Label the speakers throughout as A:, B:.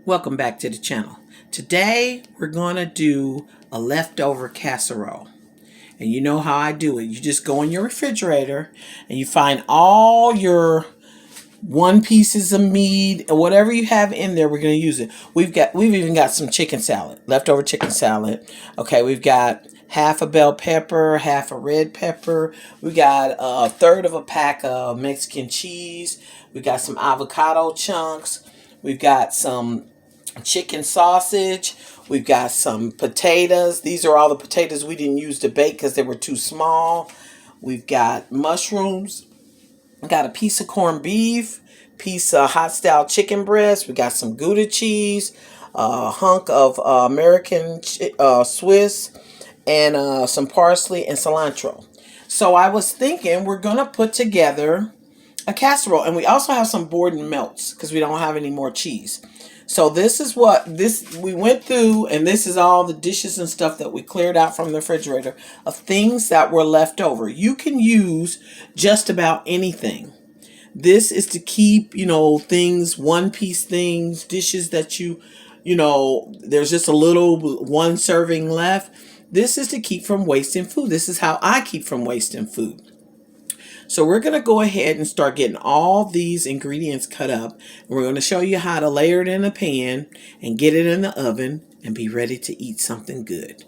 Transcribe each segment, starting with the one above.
A: Welcome back to the channel. Today we're gonna do a leftover casserole. And you know how I do it. You just go in your refrigerator and you find all your 1 pieces of meat or whatever you have in there. We're gonna use it. We've even got some chicken salad, leftover chicken salad. Okay, we've got half a bell pepper, half a red pepper. We got a third of a pack of Mexican cheese. We got some avocado chunks. We've got some chicken sausage. We've got some potatoes. These are all the potatoes we didn't use to bake because they were too small. We've got mushrooms. We got a piece of corned beef, piece of hot style chicken breast. We got some Gouda cheese, a hunk of American Swiss, and some parsley and cilantro. So I was thinking we're gonna put together a casserole, and we also have some Borden melts because we don't have any more cheese. So this is what we went through, and this is all the dishes and stuff that we cleared out from the refrigerator of things that were left over. You can use just about anything. This is to keep, things, 1-piece things, dishes that there's just a little 1 serving left. This is to keep from wasting food. This is how I keep from wasting food. So we're going to go ahead and start getting all these ingredients cut up. And we're going to show you how to layer it in a pan and get it in the oven and be ready to eat something good.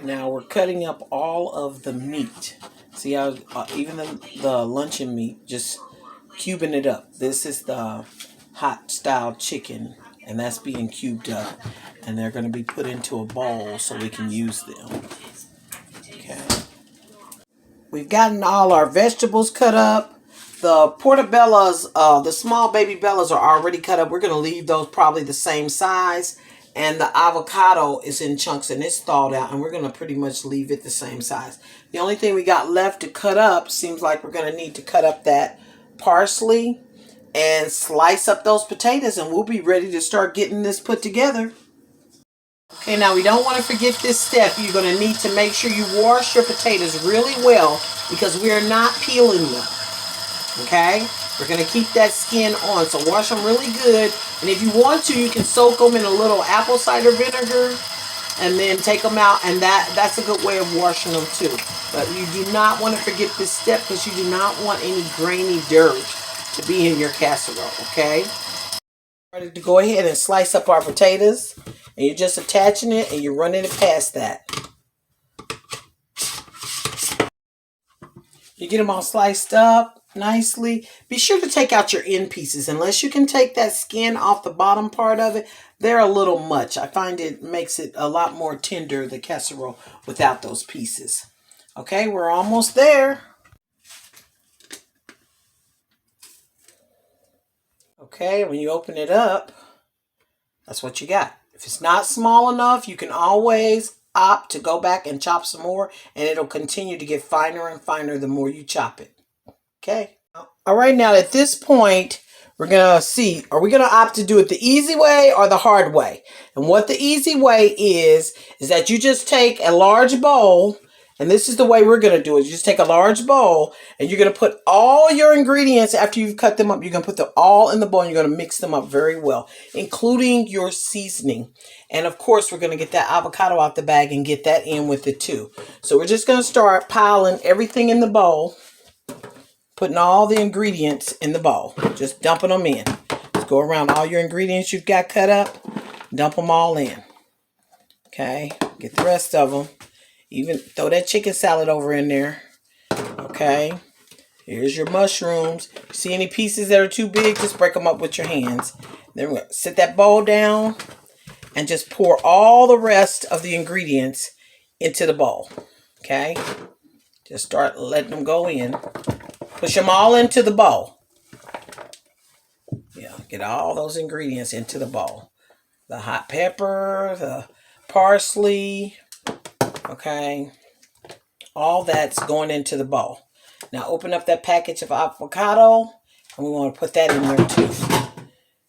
A: Now we're cutting up all of the meat. See how even the luncheon meat, just cubing it up. This is the hot style chicken, and that's being cubed up. And they're going to be put into a bowl so we can use them. Okay. We've gotten all our vegetables cut up. The portobellos, the small baby bellas are already cut up. We're going to leave those probably the same size. And the avocado is in chunks and it's thawed out. And we're going to pretty much leave it the same size. The only thing we got left to cut up seems like we're going to need to cut up that parsley and slice up those potatoes. And we'll be ready to start getting this put together. Okay, now we don't want to forget this step. You're going to need to make sure you wash your potatoes really well because we are not peeling them. Okay? We're going to keep that skin on, so wash them really good. And if you want to, you can soak them in a little apple cider vinegar and then take them out. And that's a good way of washing them too. But you do not want to forget this step because you do not want any grainy dirt to be in your casserole. Okay? Ready to go ahead and slice up our potatoes. And you're just attaching it and you're running it past that. You get them all sliced up nicely. Be sure to take out your end pieces. Unless you can take that skin off the bottom part of it, they're a little much. I find it makes it a lot more tender, the casserole, without those pieces. Okay, we're almost there. Okay, when you open it up, that's what you got. If it's not small enough, you can always opt to go back and chop some more, and it'll continue to get finer and finer the more you chop it. Okay. All right, now at this point, we're going to see, are we going to opt to do it the easy way or the hard way? And what the easy way is that you just take a large bowl, and this is the way we're going to do it. You just take a large bowl, and you're going to put all your ingredients after you've cut them up. You're going to put them all in the bowl, and you're going to mix them up very well, including your seasoning. And of course, we're going to get that avocado out the bag and get that in with it too. So we're just going to start piling everything in the bowl, putting all the ingredients in the bowl, just dumping them in. Just go around all your ingredients you've got cut up, dump them all in. Okay, get the rest of them. Even throw that chicken salad over in there. Okay, here's your mushrooms. See any pieces that are too big, just break them up with your hands. Then we're going to sit that bowl down and just pour all the rest of the ingredients into the bowl. Okay, just start letting them go in. Push them all into the bowl. Yeah, get all those ingredients into the bowl. The hot pepper, the parsley, okay, all that's going into the bowl. Now open up that package of avocado, and we want to put that in there too.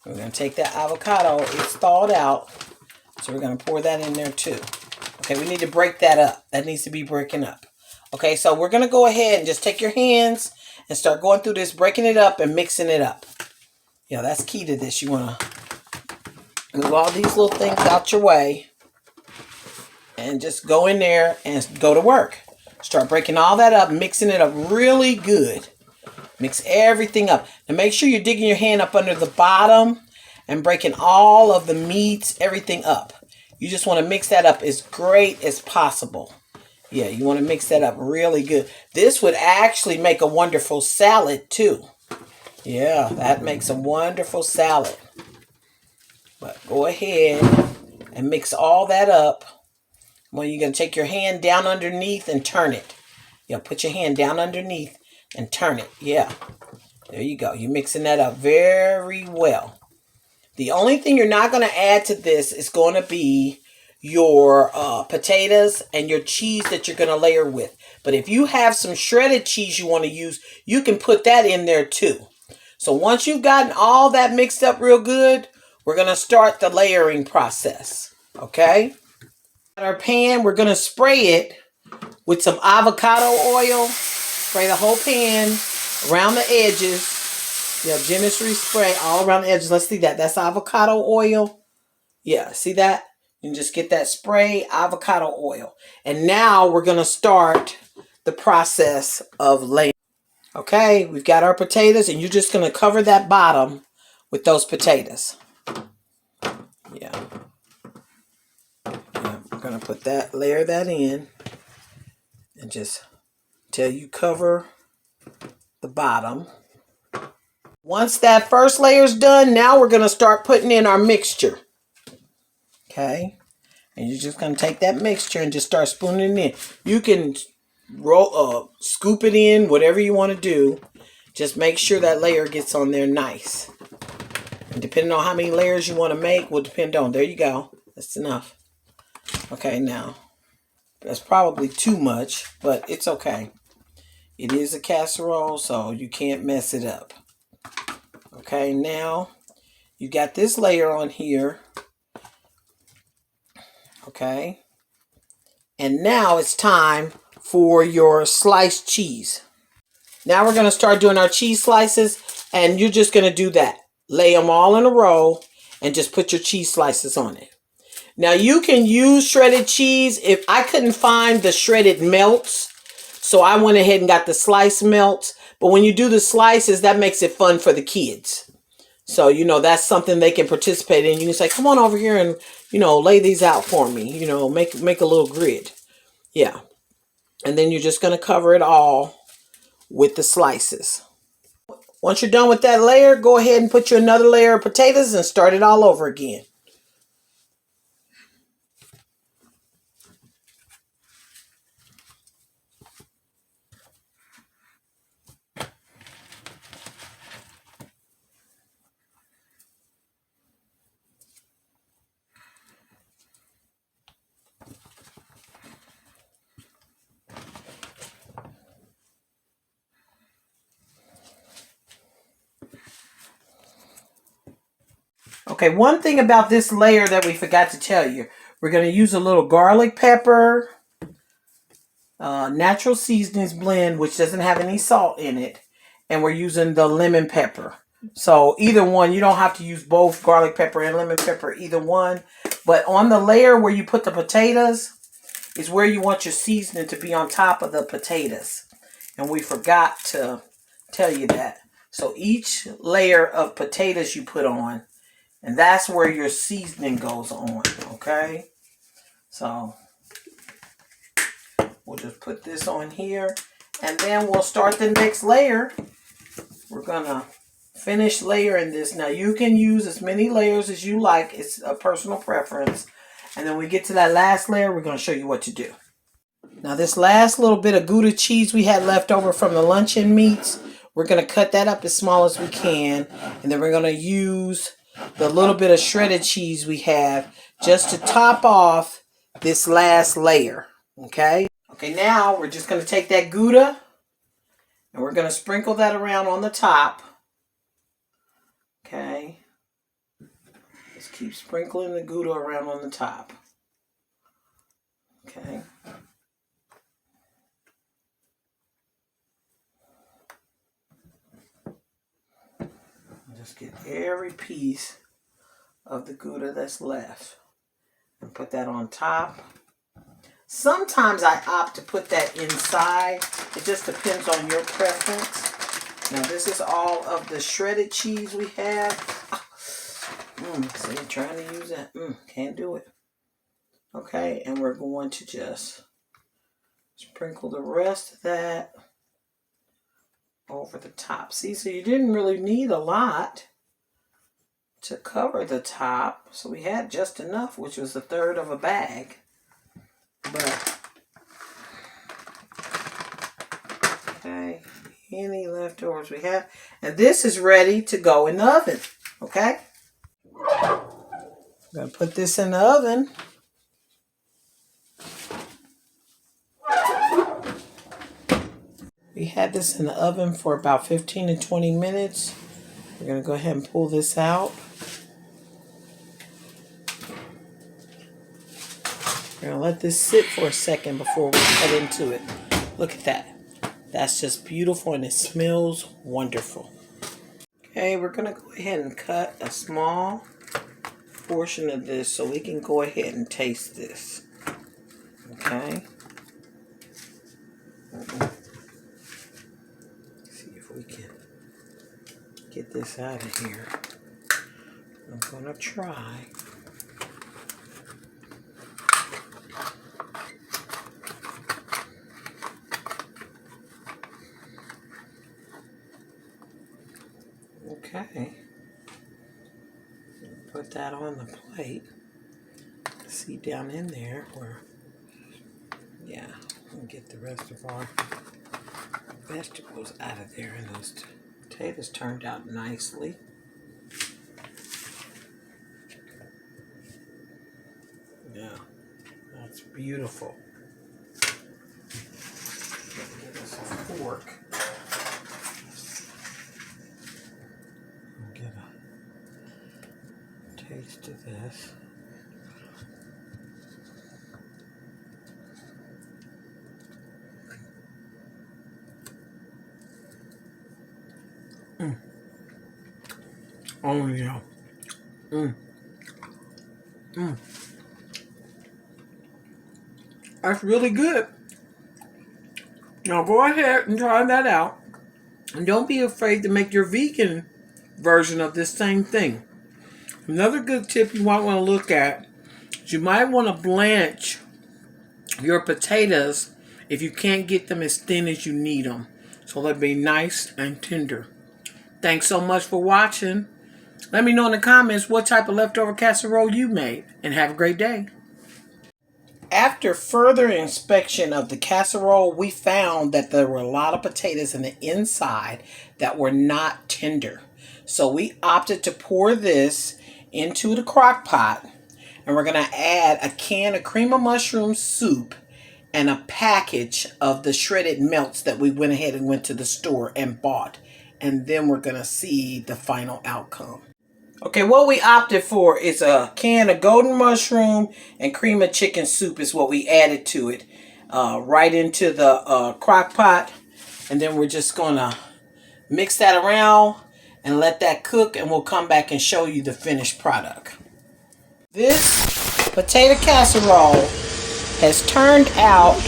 A: We're going to take that avocado, it's thawed out, so we're going to pour that in there too. Okay, we need to break that up. That needs to be breaking up. Okay, so we're going to go ahead and just take your hands and start going through this, breaking it up and mixing it up. Yeah, that's key to this. You want to move all these little things out your way and just go in there and go to work. Start breaking all that up, mixing it up really good. Mix everything up. Now make sure you're digging your hand up under the bottom and breaking all of the meats, everything up. You just want to mix that up as great as possible. Yeah, you want to mix that up really good. This would actually make a wonderful salad too. Yeah, that makes a wonderful salad. But go ahead and mix all that up. Well, you're going to take your hand down underneath and turn it. Yeah, put your hand down underneath and turn it. Yeah, there you go. You're mixing that up very well. The only thing you're not going to add to this is going to be your potatoes and your cheese that you're going to layer with. But if you have some shredded cheese you want to use, you can put that in there too. So once you've gotten all that mixed up real good, we're going to start the layering process. Okay? Our pan, we're going to spray it with some avocado oil. Spray the whole pan around the edges. Yeah, generously spray all around the edges. Let's see that. That's avocado oil. Yeah, see that? You can just get that spray avocado oil. And now we're going to start the process of layering. Okay, we've got our potatoes, and you're just going to cover that bottom with those potatoes. Yeah. We're going to put that, layer that in, and just till you cover the bottom. Once that first layer is done, now we're going to start putting in our mixture. Okay, and you're just going to take that mixture and just start spooning it in. You can scoop it in, whatever you want to do. Just make sure that layer gets on there nice. And depending on how many layers you want to make will depend on. There you go. That's enough. Okay, now that's probably too much, but it's okay. It is a casserole, so you can't mess it up. Okay, now you got this layer on here. Okay, and now it's time for your sliced cheese. Now we're going to start doing our cheese slices, and you're just going to do that. Lay them all in a row and just put your cheese slices on it. Now you can use shredded cheese. If I couldn't find the shredded melts, so I went ahead and got the slice melts. But when you do the slices, that makes it fun for the kids. So, you know, that's something they can participate in. You can say, come on over here and, you know, lay these out for me. You know, make a little grid. Yeah. And then you're just going to cover it all with the slices. Once you're done with that layer, go ahead and put you another layer of potatoes and start it all over again. Okay, one thing about this layer that we forgot to tell you, we're going to use a little garlic pepper, natural seasonings blend, which doesn't have any salt in it, and we're using the lemon pepper. So either one, you don't have to use both garlic pepper and lemon pepper, either one. But on the layer where you put the potatoes is where you want your seasoning to be on top of the potatoes. And we forgot to tell you that. So each layer of potatoes you put on, and that's where your seasoning goes on, okay? So we'll just put this on here, and then we'll start the next layer. We're gonna finish layering this. Now you can use as many layers as you like. It's a personal preference. And then we get to that last layer, we're gonna show you what to do. Now this last little bit of Gouda cheese we had left over from the luncheon meats, we're going to cut that up as small as we can. And then we're going to use the little bit of shredded cheese we have just to top off this last layer. Okay? Okay, now we're just going to take that Gouda and we're going to sprinkle that around on the top. Okay? Just keep sprinkling the Gouda around on the top. Okay? Just get every piece of the Gouda that's left and put that on top. Sometimes I opt to put that inside. It just depends on your preference. Now this is all of the shredded cheese we have. See, trying to use that. Can't do it. Okay, and we're going to just sprinkle the rest of that over the top. See, so you didn't really need a lot to cover the top. So we had just enough, which was a third of a bag. But, okay, any leftovers we have. And this is ready to go in the oven, okay? I'm going to put this in the oven. We had this in the oven for about 15 to 20 minutes. We're going to go ahead and pull this out. We're going to let this sit for a second before we cut into it. Look at that. That's just beautiful and it smells wonderful. Okay, we're going to go ahead and cut a small portion of this so we can go ahead and taste this. Okay. We can get this out of here. I'm gonna try. Okay. Put that on the plate. See down in there where, yeah, we'll get the rest of our vegetables out of there, and those potatoes turned out nicely. Yeah, that's beautiful. Get us a fork. I'll get a taste of this. Oh yeah. That's really good. Now go ahead and try that out. And don't be afraid to make your vegan version of this same thing. Another good tip you might want to look at is you might want to blanch your potatoes if you can't get them as thin as you need them. So they'll be nice and tender. Thanks so much for watching. Let me know in the comments what type of leftover casserole you made. And have a great day. After further inspection of the casserole, we found that there were a lot of potatoes in the inside that were not tender. So we opted to pour this into the crock pot. And we're going to add a can of cream of mushroom soup and a package of the shredded melts that we went ahead and went to the store and bought. And then we're going to see the final outcome. Okay, what we opted for is a can of golden mushroom and cream of chicken soup is what we added to it. Right into the crock pot. And then we're just going to mix that around and let that cook. And we'll come back and show you the finished product. This potato casserole has turned out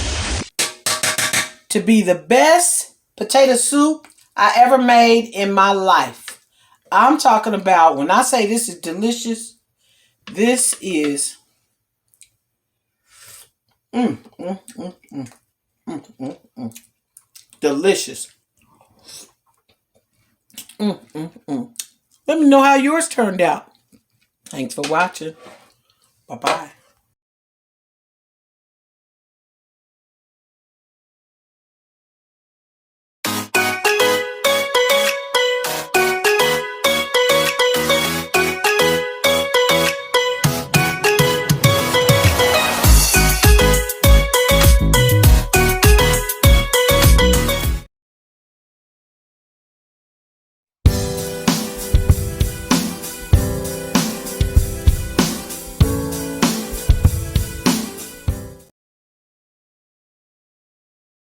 A: to be the best potato soup I ever made in my life. I'm talking about, when I say this is delicious, this is delicious. Let me know how yours turned out. Thanks for watching. Bye-bye.